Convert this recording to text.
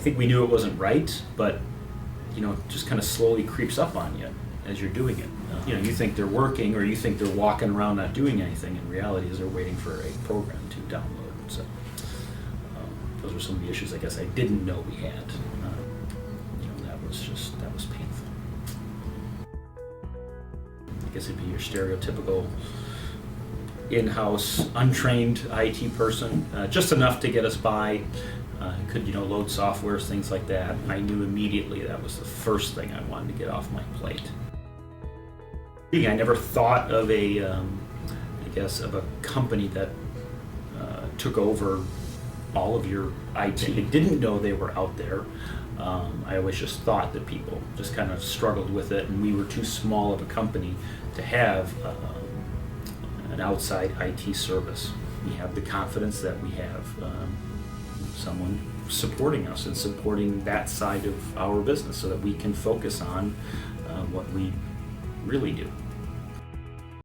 think we knew it wasn't right, but just kind of slowly creeps up on you as you're doing it. You think they're working, or you think they're walking around not doing anything. In reality, is they're waiting for a program to download. So those were some of the issues I guess I didn't know we had. That was painful. I guess it'd be your stereotypical in-house, untrained IT person, just enough to get us by. Could load software, things like that. I knew immediately that was the first thing I wanted to get off my plate. I never thought of a company that took over all of your IT. I didn't know they were out there. I always just thought that people just kind of struggled with it, and we were too small of a company to have an outside IT service. We have the confidence that we have someone supporting us and supporting that side of our business so that we can focus on what we really do.